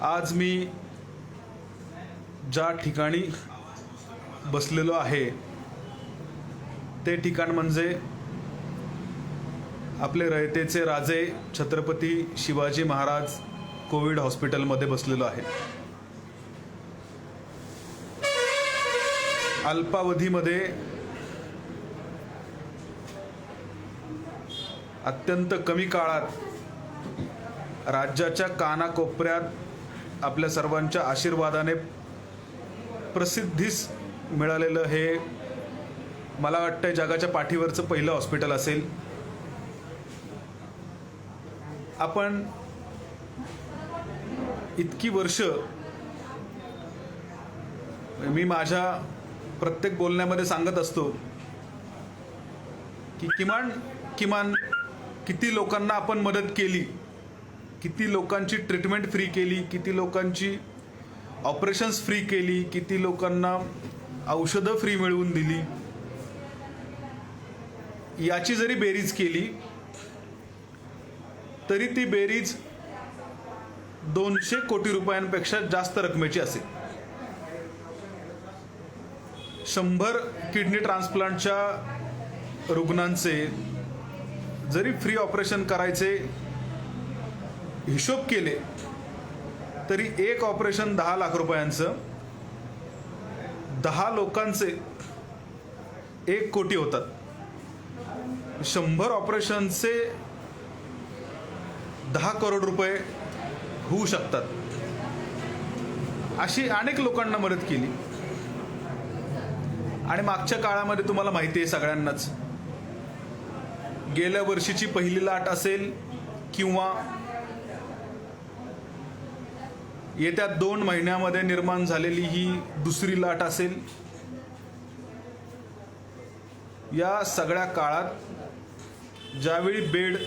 आज मी ज्या ठिकाणी बसलेलो आहे ते ठिकाण म्हणजे आपले रयतेचे राजे छत्रपती शिवाजी महाराज कोविड हॉस्पिटलमध्ये बसलेलो आहे। अल्पावधीमध्ये अत्यंत कमी काळात राज्याच्या कानाकोपऱ्यात आपल्या सर्वांच्या आशीर्वादाने प्रसिद्धीस मिळालेलं हे मला वाटतं जगाच्या पाठीवरचं पहिलं हॉस्पिटल असेल। आपण इतकी वर्ष मी माझ्या प्रत्येक बोलण्यामध्ये सांगत असतो की किमान किती लोकांना आपण मदत केली, किती लोकांची ट्रीटमेंट फ्री केली, किती लोकांची ऑपरेशन्स फ्री केली, किती लोकांना औषधं फ्री मिळवून दिली, याची जरी बेरीज केली तरी ती बेरीज 200 कोटी रुपयांपेक्षा जास्त रकमेची असेल। 100 किडनी ट्रान्सप्लांटच्या रुग्णांचे जरी फ्री ऑपरेशन करायचे हिशोब केले तरी एक ऑपरेशन 10 लाख रुपयांचं, 10 लोकांचे 1 कोटी होतात। 100 ऑपरेशनचे 10 करोड रुपये होऊ शकतात। अशी अनेक लोकांना मदत केली आणि मागच्या काळामध्ये तुम्हाला माहिती आहे सगळ्यांनाच, गेल्या वर्षीची पहिली लाट असेल किंवा येत्या 2 महिन्यामध्ये निर्माण झालेली ही दुसरी लाट असेल, या सगळ्या काळात ज्यावेळी बेड,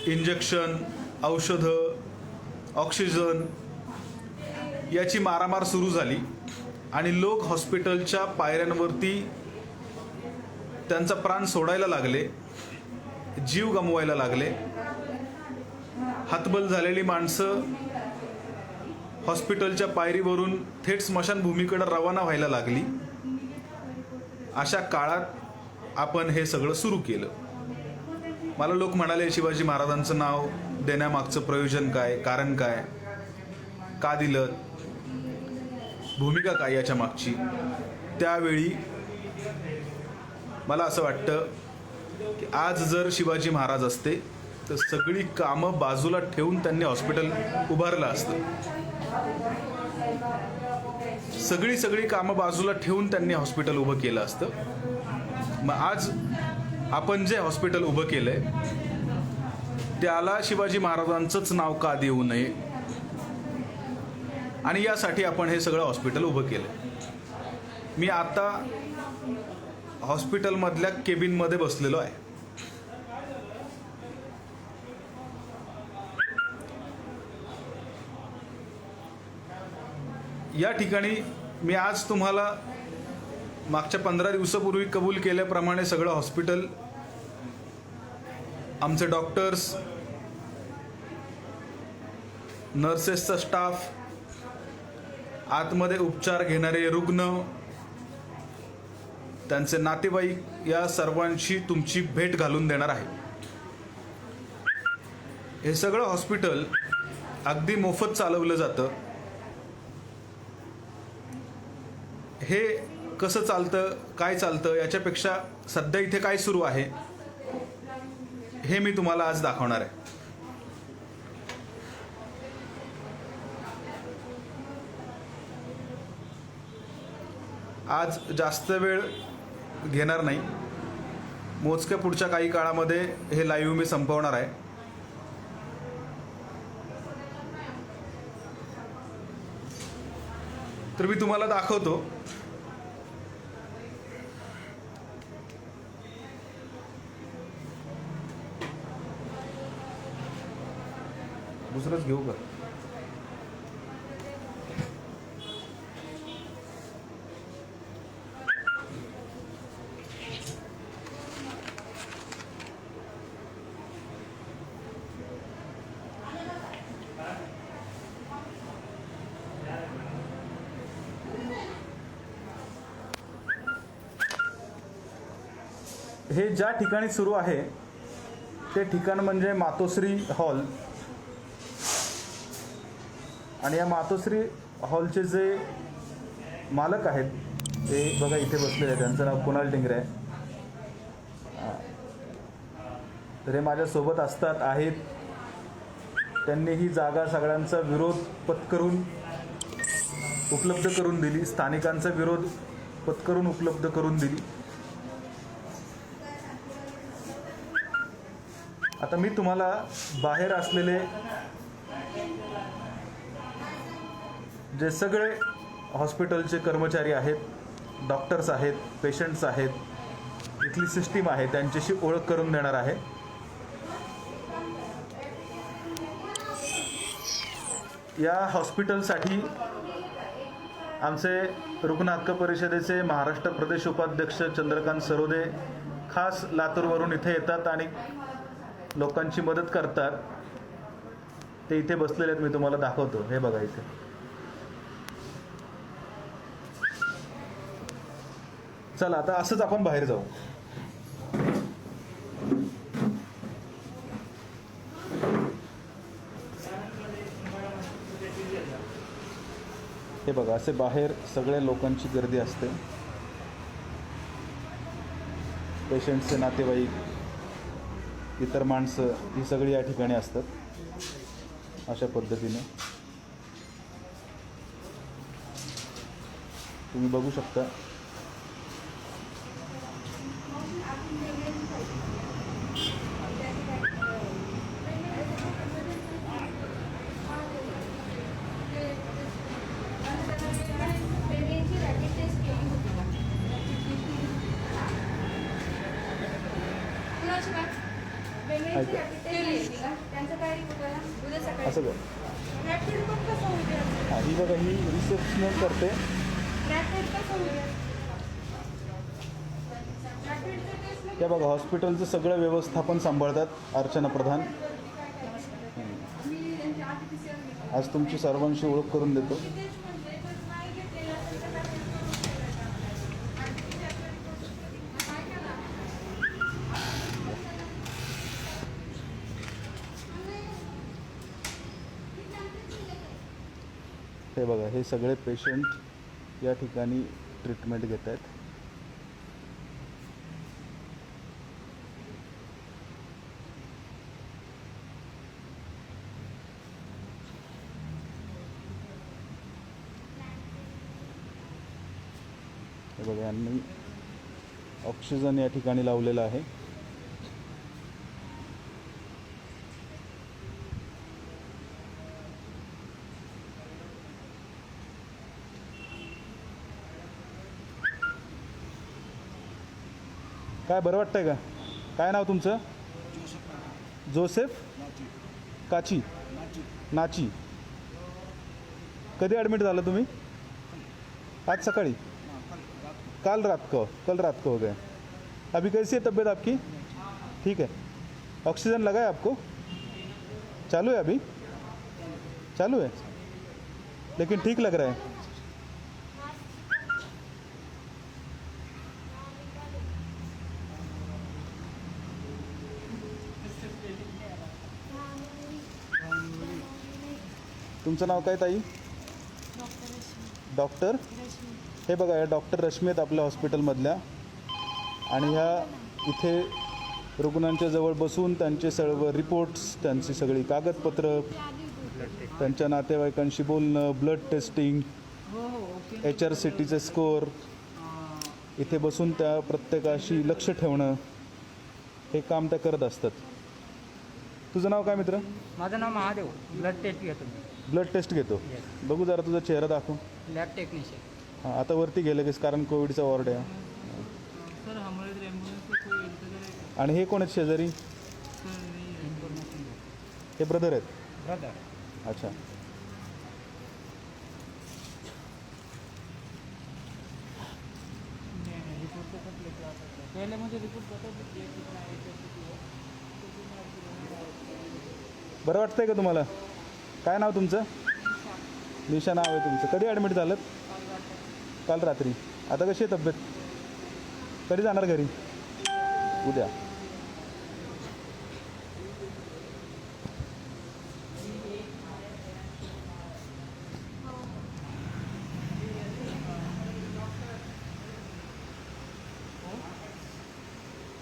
इंजेक्शन, औषधं, ऑक्सिजन याची मारामार सुरू झाली आणि लोक हॉस्पिटलच्या पायऱ्यांवरती त्यांचा प्राण सोडायला लागले, जीव गमवायला लागले, हतबल झालेली माणसं हॉस्पिटलच्या पायरीवरून थेट स्मशानभूमीकडे रवाना व्हायला लागली, अशा काळात आपण हे सगळं सुरू केलं। मला लोक म्हणाले, शिवाजी महाराजांचं नाव देण्यामागचं प्रयोजन काय, कारण काय, का दिलं, भूमिका काय याच्या मागची। त्यावेळी मला असं वाटतं की आज जर शिवाजी महाराज असते तर सगळी कामं बाजूला ठेवून त्यांनी हॉस्पिटल उभारलं असतं। सगळी कामं बाजूला ठेवून त्यांनी हॉस्पिटल उभं केलं असतं। मग आज आपण जे हॉस्पिटल उभं केलंय त्याला शिवाजी महाराजांचंच नाव का देऊ नये, आणि यासाठी आपण हे सगळं हॉस्पिटल उभं केलंय। मी आता हॉस्पिटलमधल्या केबिनमध्ये बसलेलो आहे। या ठिकाणी मी आज तुम्हाला मागच्या 15 दिवसापूर्वी कबूल केल्याप्रमाणे सगळं हॉस्पिटल, आमचे डॉक्टर्स, नर्सेसचा स्टाफ, आतमध्ये उपचार घेणारे रुग्ण, त्यांचे नातेवाईक या सर्वांची तुमची भेट घालून देणार आहे। हे सगळं हॉस्पिटल अगदी मोफत चालवलं जातं। हे कसं चालतं, काय चालतं, याच्यापेक्षा सध्या इथे काय सुरू आहे हे मी तुम्हाला आज दाखवणार आहे। आज जास्त वेळ घेणार नाही, मोजक्या पुढच्या काही काळामध्ये हे लाईव्ह मी संपवणार आहे। तर मी तुम्हाला दाखवतो दुसरंच घेऊ का? हे ज्या ठिकाणी सुरू आहे ते ठिकाण म्हणजे मातोश्री हॉल. आणि या मातोश्री हॉलचे जे मालक आहेत ते बघा इथे बसलेले आहेत. त्यांचं नाव कुणाल टिंगरे आहे. तर हे माझ्यासोबत आहेत. त्यांनी ही जागा सगळ्यांचा विरोध पत्करून उपलब्ध करून दिली. स्थानिकांचा विरोध पत्करून उपलब्ध करून दिली. आता मी तुम्हाला बाहेर असलेले जे सगळे हॉस्पिटलचे कर्मचारी आहेत, डॉक्टर्स आहेत, पेशंट्स आहेत, इथली सिस्टीम आहे त्यांच्याशी ओळख करून देणार आहे. या हॉस्पिटलसाठी आमचे रुग्ण हक्क परिषदेचे महाराष्ट्र प्रदेश उपाध्यक्ष चंद्रकांत सरोदे खास लातूरवरून इथे येतात आणि लोकांची मदत करतात. ते इथे बसलेले आहेत. मी तुम्हाला दाखवतो. हे बघा इथे. चला आता असंच आपण बाहेर जाऊ. हे बघा असे बाहेर सगळ्या लोकांची गर्दी असते. पेशंटचे नातेवाईक, इतर माणसं ही सगळी या ठिकाणी असतात. अशा पद्धतीने तुम्ही बघू शकता. असं बघ. ही बघा ही रिसेप्शन करते. त्या बघा हॉस्पिटलचं सगळं व्यवस्थापन सांभाळतात अर्चना प्रधान. आज तुमची सर्वांशी ओळख करून देतो. हे बघा हे सगळे पेशंट या ठिकाणी ट्रीटमेंट घेत आहेत. हे बघा यांनी ऑक्सिजन या ठिकाणी लावलेला आहे. काय बरं वाटतंय का? काय नाव तुमचं? जोसेफ काची नाची. कधी ॲडमिट झालं तुम्ही? आज सकाळी? कल रात को हो गए. अभी कैसी है तबीयत आपकी? ठीक है. ऑक्सीजन लगा है आपको? चालू है अभी? चालू है लेकिन ठीक लग रहा है. तुमचं नाव काय ताई? डॉक्टर. हे बघा या डॉक्टर रश्मी आहेत आपल्या हॉस्पिटलमधल्या. आणि ह्या इथे रुग्णांच्या जवळ बसून त्यांचे सर्व रिपोर्ट्स, त्यांची सगळी कागदपत्र, त्यांच्या नातेवाईकांशी बोलणं, ब्लड टेस्टिंग, HRCTचे स्कोअर, इथे बसून त्या प्रत्येकाशी लक्ष ठेवणं, हे काम त्या करत असतात. तुझं नाव काय मित्र? माझं नाव महादेव. ब्लड टेस्ट घेतो मी. ब्लड टेस्ट घेतो. बघू जरा तुझा चेहरा दाखव. Lab technician. हां आता वरती गेलं की कारण कोविडचा वॉर्ड आहे. सर हमारे ॲम्ब्युलन्स. आणि हे कोण आहेत शेजारी? हे ब्रदर आहेत. ब्रदर. अच्छा. पहिले म्हणजे रिपोर्ट बरं वाटतंय का तुम्हाला? काय नाव तुमचं? निशा नाव आहे तुमचं. कधी ॲडमिट झालं? काल रात्री. आता कशी आहे तब्येत? कधी जाणार घरी? उद्या.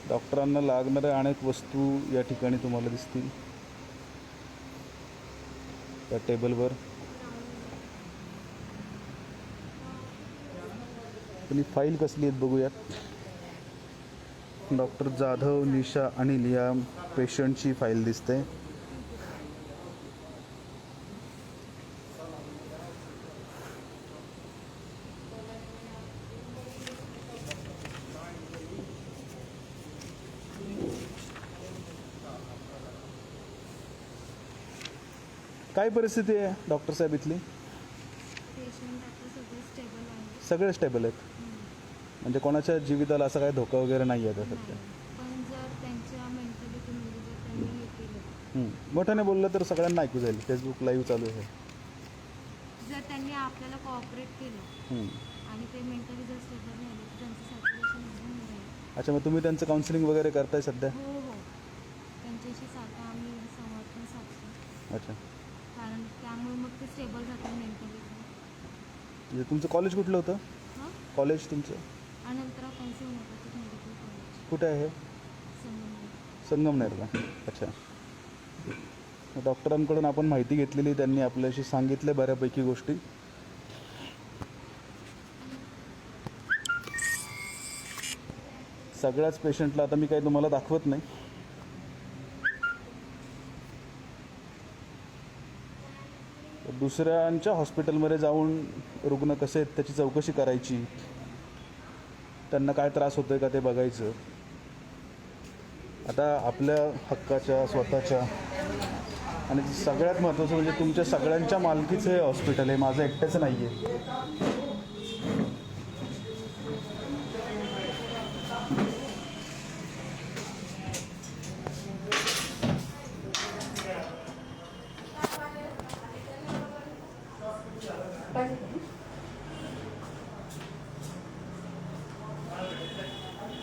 डॉक्टरांना लागणाऱ्या अनेक वस्तू या ठिकाणी तुम्हाला दिसतील त्या टेबलवर. पण ही फाईल कसली आहेत बघूयात. डॉक्टर जाधव, निशा, अनिल या पेशंटची फाईल दिसते. काय परिस्थिती आहे डॉक्टर साहेब इथली? पेशंट आता सगळे स्टेबल आहे. सगळे स्टेबल आहेत म्हणजे कोणाच्या जीविताला असा काही धोका वगैरे नाही आहे आता सध्या. पण जर त्यांच्या मेंटॅलिटीमध्ये जर त्यांनी हे केलं, मोठ्याने बोललं तर सगळ्यांना ऐकू जाईल. फेसबुक लाईव्ह चालू आहे. जर त्यांनी आपल्याला कोऑपरेट केलं आणि ते मेंटली जर स्टेबल राहिले तर त्यांचं सॅच्युरेशन एकदम राहील. अच्छा, मग तुम्ही त्यांचं काउन्सिलिंग वगैरे करताय सध्या? हो हो, त्यांच्याशी सारखं आम्ही संवाद पण साधतो. अच्छा, कारण त्यामुळे मग ते स्टेबल राहतात मेंटली. म्हणजे तुमचं कॉलेज कुठलं होतं? हां, कॉलेज तुमचं Anantrao conceal homoeopathic medical college, कुठे आहे? संगमनेर. संगमनेरला. अच्छा, डॉक्टरांकडून आपण माहिती घेतलेली, त्यांनी आपल्याशी सांगितल्या बऱ्यापैकी गोष्टी. सगळ्याच पेशंटला आता मी काही तुम्हाला दाखवत नाही. दुसऱ्यांच्या हॉस्पिटलमध्ये जाऊन रुग्ण कसे आहेत त्याची चौकशी करायची, त्यांना काय त्रास होतो आहे का ते बघायचं. आता आपल्या हक्काच्या स्वतःच्या आणि सगळ्यात महत्त्वाचं म्हणजे तुमच्या सगळ्यांच्या मालकीचं हे हॉस्पिटल आहे, माझं एकट्याचं नाही आहे.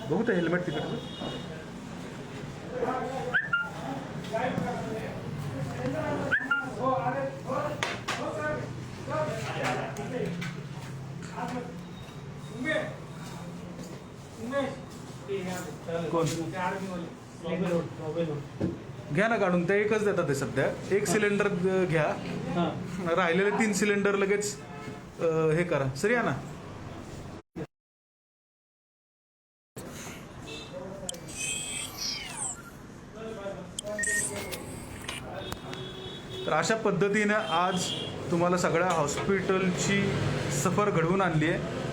बघू ते हेल्मेट तिकडचं. कोण घ्या ना काढून, ते एकच देतात ते सध्या. एक सिलेंडर घ्या, राहिलेले 3 सिलेंडर लगेच हे करा. सर या ना. तर अशा पद्धतीने आज तुम्हाला सगळ्या हॉस्पिटलची सफर घडवून आणली आहे.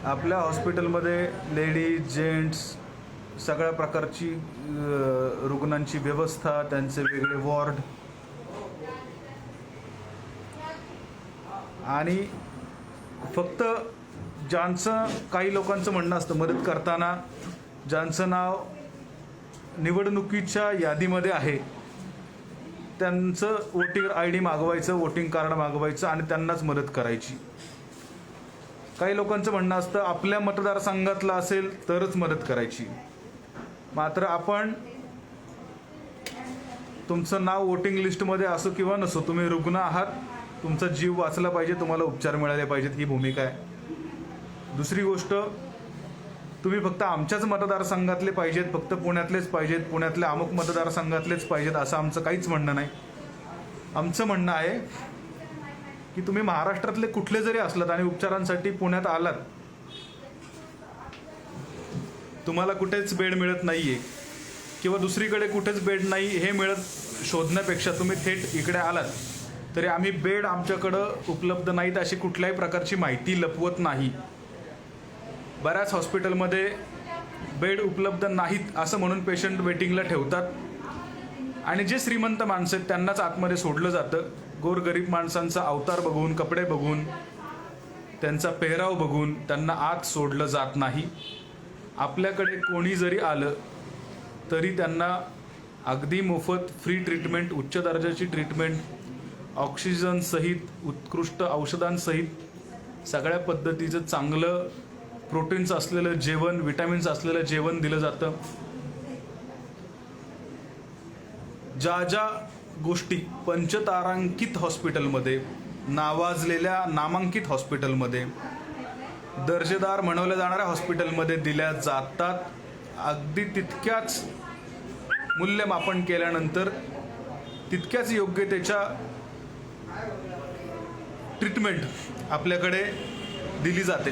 आपल्या हॉस्पिटलमध्ये लेडीज, जेंट्स सगळ्या प्रकारची रुग्णांची व्यवस्था, त्यांचे वेगळे वॉर्ड आणि फक्त ज्यांचं, काही लोकांचं म्हणणं असतं मदत करताना ज्यांचं नाव निवडणुकीच्या यादीमध्ये आहे त्यांचं वोटर ID मागवायचं, वोटिंग कार्ड मागवायचं आणि त्यांनाच मदत करायची. काही लोकांचं म्हणणं असतं आपल्या मतदारसंघातलं असेल तरच मदत करायची. मात्र आपण, तुमचं नाव वोटिंग लिस्टमध्ये असो किंवा नसो, तुम्ही रुग्ण आहात, तुमचा जीव वाचला पाहिजे, तुम्हाला उपचार मिळाले पाहिजेत, ही भूमिका आहे. दुसरी गोष्ट, तुम्ही फक्त आमच्याच मतदारसंघातले पाहिजेत, फक्त पुण्यातलेच पाहिजेत, पुण्यातल्या अमुक मतदारसंघातलेच पाहिजेत असं आमचं काहीच म्हणणं नाही. आमचं म्हणणं आहे की तुम्ही महाराष्ट्रातले कुठले जरी असलात आणि उपचारांसाठी पुण्यात आलात, तुम्हाला कुठेच बेड मिळत नाहीये किंवा दुसरीकडे कुठेच बेड नाही हे शोधण्यापेक्षा तुम्ही थेट इकडे आलात तरी आम्ही बेड आमच्याकडं उपलब्ध नाहीत अशी कुठल्याही प्रकारची माहिती लपवत नाही. बऱ्याच हॉस्पिटलमध्ये बेड उपलब्ध नाहीत असं म्हणून पेशंट वेटिंगला ठेवतात आणि जे श्रीमंत माणसं आहेत त्यांनाच आतमध्ये सोडलं जातं. गोरगरीब माणसांचा अवतार बघून, कपडे बघून, त्यांचा पेहराव बघून त्यांना आत सोडलं जात नाही. आपल्याकडे कोणी जरी आलं तरी त्यांना अगदी मोफत फ्री ट्रीटमेंट, उच्च दर्जाची ट्रीटमेंट, ऑक्सिजन सहित, उत्कृष्ट औषधांसहित सगळ्या पद्धतीचं चांगलं प्रोटीन्स असलेलं जेवण, विटॅमिन्स असलेलं जेवण दिलं जातं. ज्या ज्या गोष्टी पंचतारांकित हॉस्पिटलमध्ये, नावाजलेल्या नामांकित हॉस्पिटलमध्ये, दर्जेदार म्हणवल्या जाणाऱ्या हॉस्पिटलमध्ये दिल्या जातात, अगदी तितक्याच मूल्यमापन केल्यानंतर तितक्याच योग्यतेच्या ट्रीटमेंट आपल्याकडे दिली जाते.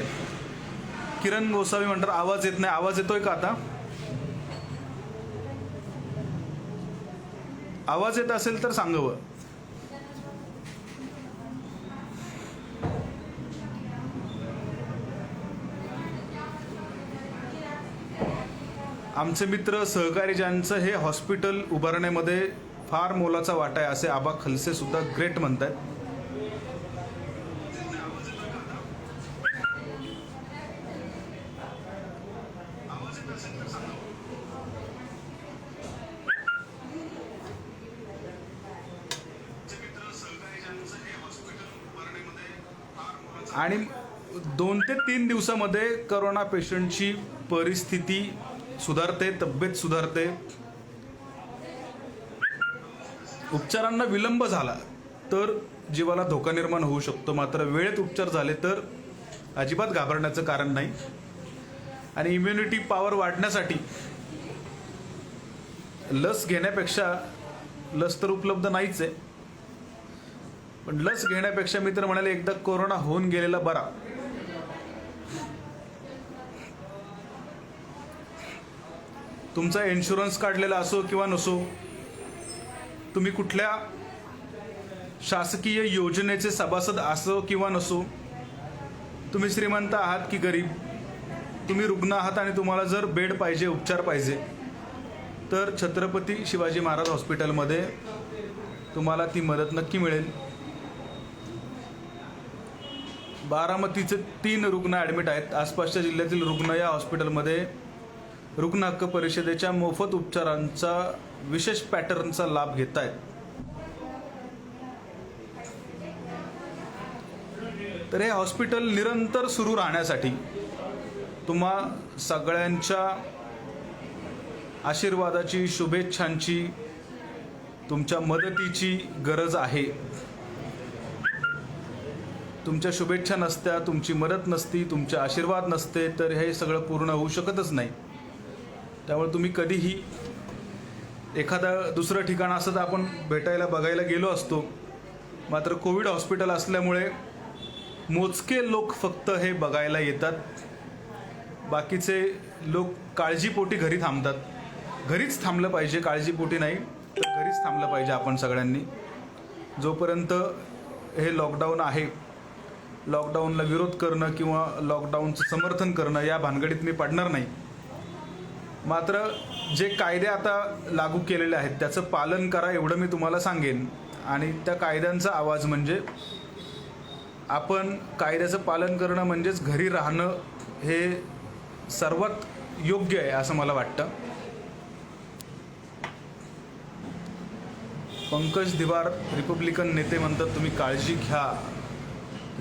किरण गोसावी म्हणतात आवाज येत नाही. आवाज येतोय का आता? आवाज येत असेल तर सांगावं. आमचे मित्र सहकारी ज्यांचं हे हॉस्पिटल उभारण्यामध्ये फार मोलाचा वाटा आहे असे आबा खलसे सुद्धा ग्रेट म्हणतात. आणि 2 ते 3 दिवसामध्ये करोना पेशंटची परिस्थिती सुधारते, तब्येत सुधारते. उपचारांना विलंब झाला तर जीवाला धोका निर्माण होऊ शकतो, मात्र वेळेत उपचार झाले तर अजिबात घाबरण्याचं कारण नाही. आणि इम्युनिटी पॉवर वाढण्यासाठी लस घेण्यापेक्षा, लस तर उपलब्ध नाहीच आहे, पण लस घेण्यापेक्षा मी तर म्हणाले एकदा कोरोना होऊन गेलेला बरा. तुमचा इन्शुरन्स काढलेला असो किंवा नसो, तुम्ही कुठल्या शासकीय योजनेचे सभासद असो किंवा नसो, तुम्ही श्रीमंत आहात की गरीब, तुम्ही रुग्ण आहात आणि तुम्हाला जर बेड पाहिजे, उपचार पाहिजे, तर छत्रपती शिवाजी महाराज हॉस्पिटलमध्ये तुम्हाला ती मदत नक्की मिळेल. बारामतीचे 3 रुग्ण ॲडमिट आहेत. आसपासच्या जिल्ह्यातील रुग्ण या हॉस्पिटलमध्ये रुग्ण हक्क परिषदेच्या मोफत उपचारांचा विशेष पॅटर्नचा लाभ घेत आहेत. तर हे हॉस्पिटल निरंतर सुरू राहण्यासाठी तुम्हा सगळ्यांच्या आशीर्वादाची, शुभेच्छांची, तुमच्या मदतीची गरज आहे. तुमच्या शुभेच्छा नसत्या, तुमची मदत नसती, तुमचे आशीर्वाद नसते तर हे सगळं पूर्ण होऊ शकतच नाही. त्यामुळे तुम्ही कधीही एखादं दुसरं ठिकाण असतं तर आपण भेटायला, बघायला गेलो असतो, मात्र कोविड हॉस्पिटल असल्यामुळे मोजके लोक फक्त हे बघायला येतात. बाकीचे लोक काळजीपोटी घरी थांबतात. घरीच थांबलं पाहिजे, काळजीपोटी नाही तर घरीच थांबलं पाहिजे आपण सगळ्यांनी. जोपर्यंत हे लॉकडाऊन आहे, लॉकडाऊनला विरोध करणं किंवा लॉकडाऊनचं समर्थन करणं या भानगडीत मी पडणार नाही. मात्र जे कायदे आता लागू केलेले आहेत त्याचं पालन करा एवढं मी तुम्हाला सांगेन. आणि त्या कायद्यांचा आवाज म्हणजे आपण कायद्याचं पालन करणं म्हणजेच घरी राहणं हे सर्वात योग्य आहे असं मला वाटतं. पंकज दिवार रिपब्लिकन नेते म्हणतात तुम्ही काळजी घ्या.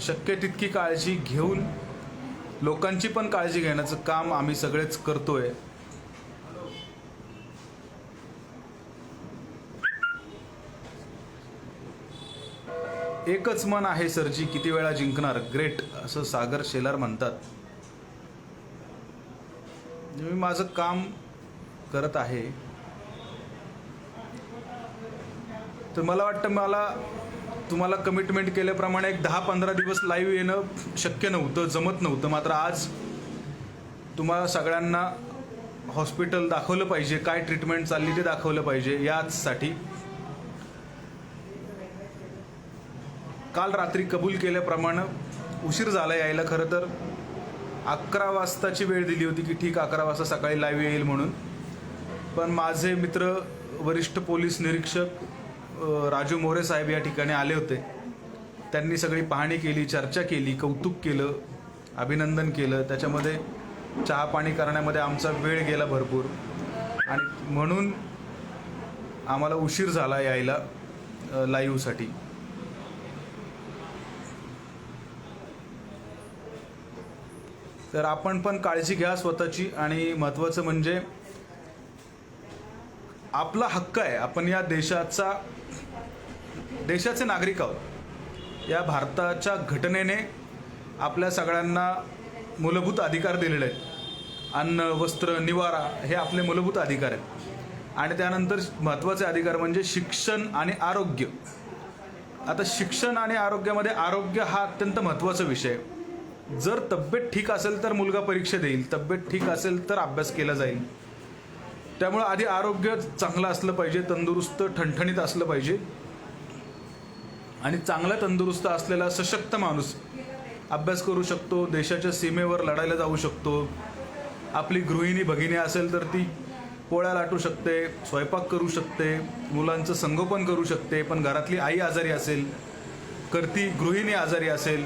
शक्य तितकी काळजी घेऊन लोकांची पण काळजी घेण्याचं काम आम्ही सगळेच करतोय. एकच मन आहे सरजी, किती वेळा जिंकणार, ग्रेट असं सागर शेलार म्हणतात. मी माझं काम करत आहे तर मला वाटतं मला तुम्हाला कमिटमेंट केल्याप्रमाणे एक 10-15 दिवस लाईव्ह येणं शक्य नव्हतं, जमत नव्हतं. मात्र आज तुम्हाला सगळ्यांना हॉस्पिटल दाखवलं पाहिजे, काय ट्रीटमेंट चालली ते दाखवलं पाहिजे. याचसाठी काल रात्री कबूल केल्याप्रमाणे उशीर झाला यायला. खरं तर 11 वाजताची वेळ दिली होती की ठीक 11 वाजता सकाळी लाईव्ह येईल म्हणून, पण माझे मित्र वरिष्ठ पोलीस निरीक्षक राजू मोरे साहेब या ठिकाणी आले होते. त्यांनी सगळी पाहणी केली, चर्चा केली, कौतुक केलं, अभिनंदन केलं. त्याच्यामध्ये चहा पाणी करण्यामध्ये आमचा वेळ गेला भरपूर आणि म्हणून आम्हाला उशीर झाला यायला लाईव्हसाठी. तर आपण पण काळजी घ्या स्वतःची. आणि महत्त्वाचं म्हणजे आपला हक्क आहे, आपण या देशाचे नागरिक आहोत. या भारताच्या घटनेने आपल्या सगळ्यांना मूलभूत अधिकार दिलेले आहेत. अन्न, वस्त्र, निवारा हे आपले मूलभूत अधिकार आहेत. आणि त्यानंतर महत्त्वाचे अधिकार म्हणजे शिक्षण आणि आरोग्य. आता शिक्षण आणि आरोग्यामध्ये आरोग्य हा अत्यंत महत्त्वाचा विषय आहे. जर तब्येत ठीक असेल तर मुलगा परीक्षा देईल, तब्येत ठीक असेल तर अभ्यास केला जाईल. त्यामुळे आधी आरोग्य चांगलं असलं पाहिजे, तंदुरुस्त ठणठणीत असलं पाहिजे. आणि चांगला तंदुरुस्त असलेला सशक्त माणूस अभ्यास करू शकतो, देशाच्या सीमेवर लढायला जाऊ शकतो. आपली गृहिणी भगिनी असेल तर ती पोळ्या लाटू शकते, स्वयंपाक करू शकते, मुलांचं संगोपन करू शकते. पण घरातली आई आजारी असेल, करती गृहिणी आजारी असेल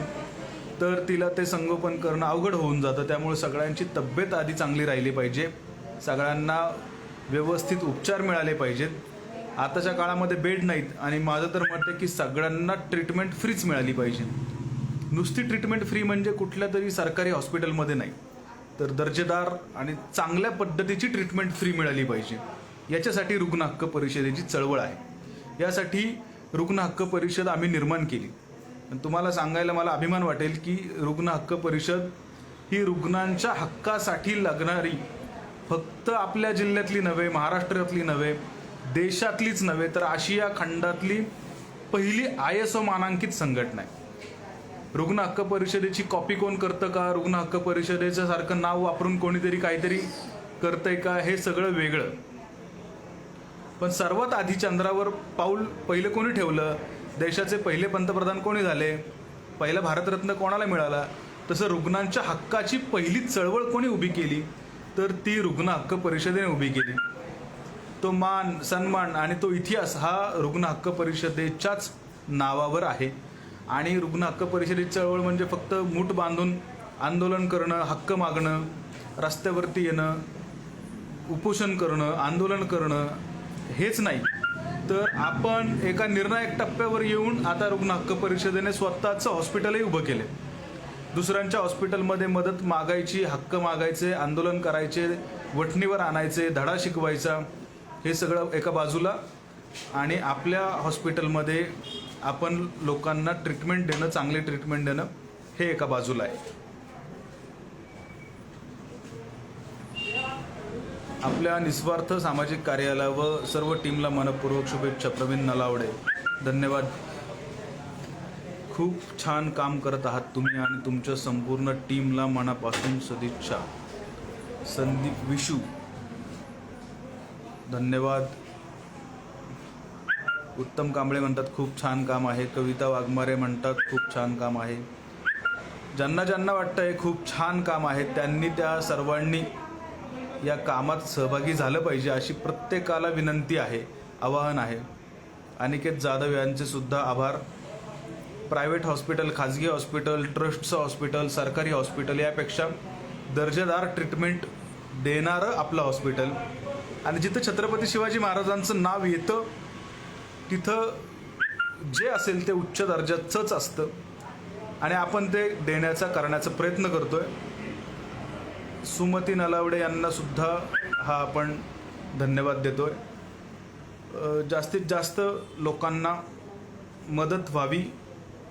तर तिला ते संगोपन करणं अवघड होऊन जातं. त्यामुळे सगळ्यांची तब्येत आधी चांगली राहिली पाहिजे, सगळ्यांना व्यवस्थित उपचार मिळाले पाहिजेत. आताच्या काळामध्ये बेड नाहीत आणि माझं तर मत आहे की सगळ्यांना ट्रीटमेंट फ्रीच मिळाली पाहिजे. नुसती ट्रीटमेंट फ्री म्हणजे कुठल्या तरी सरकारी हॉस्पिटलमध्ये नाही, तर दर्जेदार आणि चांगल्या पद्धतीची ट्रीटमेंट फ्री मिळाली पाहिजे. याच्यासाठी रुग्ण हक्क परिषदेची चळवळ आहे. यासाठी रुग्ण हक्क परिषद आम्ही निर्माण केली. आणि तुम्हाला सांगायला मला अभिमान वाटेल की रुग्ण हक्क परिषद ही रुग्णांच्या हक्कासाठी लागणारी फक्त आपल्या जिल्ह्यातली नव्हे, महाराष्ट्रातली नव्हे, देशातलीच नव्हे, तर आशिया खंडातली पहिली ISO मानांकित संघटना आहे. रुग्ण हक्क परिषदेची कॉपी कोण करतं का, रुग्ण हक्क परिषदेचं सारखं नाव वापरून कोणीतरी काहीतरी करतंय का, हे सगळं वेगळं. पण सर्वात आधी चंद्रावर पाऊल पहिलं कोणी ठेवलं, देशाचे पहिले पंतप्रधान कोणी झाले, पहिला भारतरत्न कोणाला मिळाला, तसं रुग्णांच्या हक्काची पहिली चळवळ कोणी उभी केली, तर ती रुग्ण हक्क परिषदेने उभी केली. तो मान, सन्मान आणि तो इतिहास हा रुग्ण हक्क परिषदेच्याच नावावर आहे. आणि रुग्ण हक्क परिषदेची चळवळ म्हणजे फक्त मूठ बांधून आंदोलन करणं, हक्क मागणं, रस्त्यावरती येणं, उपोषण करणं, आंदोलन करणं हेच नाही, तर आपण एका निर्णायक टप्प्यावर येऊन आता रुग्ण हक्क परिषदेने स्वतःचं हॉस्पिटलही उभं केले. दुसऱ्यांच्या हॉस्पिटलमध्ये मदत मागायची, हक्क मागायचे, आंदोलन करायचे, वठणीवर आणायचे, धडा शिकवायचा, हे सगळं एका बाजूला. आणि आपल्या हॉस्पिटलमध्ये आपण लोकांना ट्रीटमेंट देणं, चांगली ट्रीटमेंट देणं हे एका बाजूला आहे. आपल्या निस्वार्थ सामाजिक कार्याला व सर्व टीमला मनपूर्वक शुभेच्छा. प्रवीण नलावडे, धन्यवाद. खूप छान काम करत आहात तुम्ही आणि तुमच्या संपूर्ण टीमला मनापासून सदिच्छा. संदीप विशू, धन्यवाद. उत्तम कांबळे म्हणतात खूप छान काम आहे. कविता वाघमारे म्हणतात खूप छान काम आहे. ज्यांना ज्यांना वाटतंय खूप छान काम आहे त्यांनी त्या सर्वांनी या कामात सहभागी झालं पाहिजे अशी प्रत्येकाला विनंती आहे, आवाहन आहे. अनिकेत जाधव यांचे सुद्धा आभार. प्रायव्हेट हॉस्पिटल, खाजगी हॉस्पिटल, ट्रस्टचं हॉस्पिटल, सरकारी हॉस्पिटल यापेक्षा दर्जेदार ट्रीटमेंट देणारं आपलं हॉस्पिटल. आणि जिथं छत्रपती शिवाजी महाराजांचं नाव येतं तिथं जे असेल ते उच्च दर्जाचंच असतं आणि आपण ते करण्याचा प्रयत्न करतोय. सुमती नलावडे यांना सुद्धा हा आपण धन्यवाद देतोय. जास्तीत जास्त लोकांना मदत व्हावी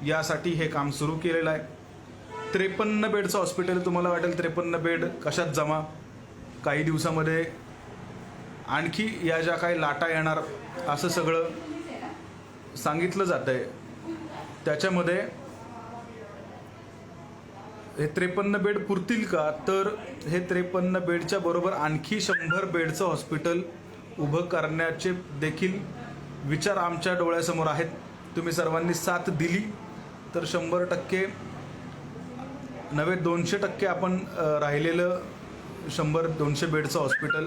यासाठी हे काम सुरू केलेलं आहे. 53 बेडचं हॉस्पिटल. तुम्हाला वाटेल 53 बेड कशात जमा, काही दिवसामध्ये आणखी या ज्या काही लाटा येणार असं सगळं सांगितलं जात आहे. त्याच्यामध्ये हे 53 बेड पुरतील का, तर हे 53 बेडच्या बरोबर आणखी 100 बेडचं हॉस्पिटल उभं करण्याचे देखील विचार आमच्या डोळ्यासमोर आहेत. तुम्ही सर्वांनी साथ दिली तर 100% नव्हे 200% आपण राहिलेलं 100-200 बेडचं हॉस्पिटल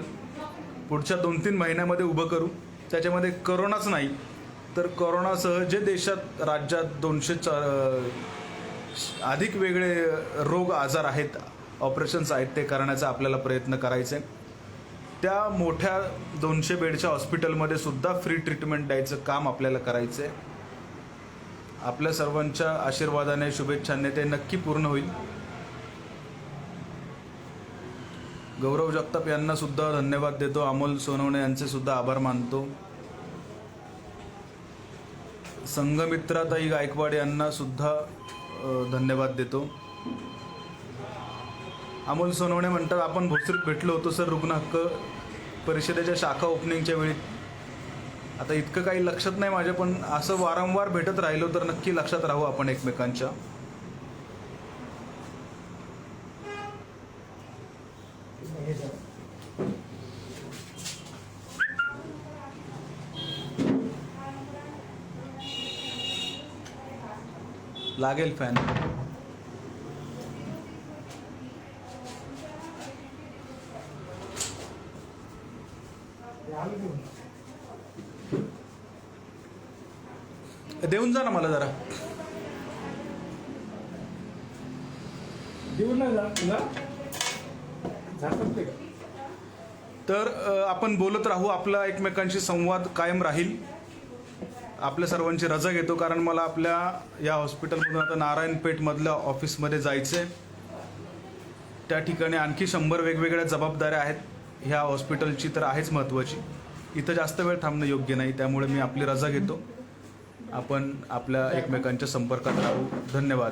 पुढच्या 2-3 महिन्यामध्ये उभं करू. त्याच्यामध्ये करोनाच नाही तर करोनासह जे देशात, राज्यात 200 अधिक वेगळे रोग आजार आहेत, ऑपरेशन्स आहेत, ते करण्याचा आपल्याला प्रयत्न करायचे आहे. त्या मोठ्या 200 बेडच्या हॉस्पिटलमध्ये सुद्धा फ्री ट्रीटमेंट द्यायचं काम आपल्याला करायचं आहे. आपल्या सर्वांच्या आशीर्वादाने, शुभेच्छांनी ते नक्की पूर्ण होईल. गौरव जगताप यांना सुद्धा धन्यवाद देतो. अमोल सोनवणे यांचे सुद्धा आभार मानतो. संघमित्राताई गायकवाड यांना सुद्धा धन्यवाद देतो. अमोल सोनवणे म्हणतात आपण भोसरीत भेटलो होतो सर रुग्ण हक्क परिषदेच्या शाखा ओपनिंगच्या वेळी. आता इतकं काही लक्षात नाही माझ्या, पण असं वारंवार भेटत राहिलो तर नक्की लक्षात राहू आपण एकमेकांच्या. लागेल फॅन. देऊन जा ना मला जरा. तर आपण बोलत राहू. आपला एकमेकांशी संवाद कायम राहील. आपल्या सर्वांची रजा घेतो कारण मला आपल्या या हॉस्पिटलमधून आता नारायणपेठमधल्या ऑफिसमध्ये जायचं आहे. त्या ठिकाणी आणखी 100 वेगवेगळ्या जबाबदाऱ्या आहेत ह्या हॉस्पिटलची, तर आहेच महत्त्वाची. इथं जास्त वेळ थांबणं योग्य नाही, त्यामुळे मी आपली रजा घेतो. आपण आपल्या एकमेकांच्या संपर्कात राहू. धन्यवाद.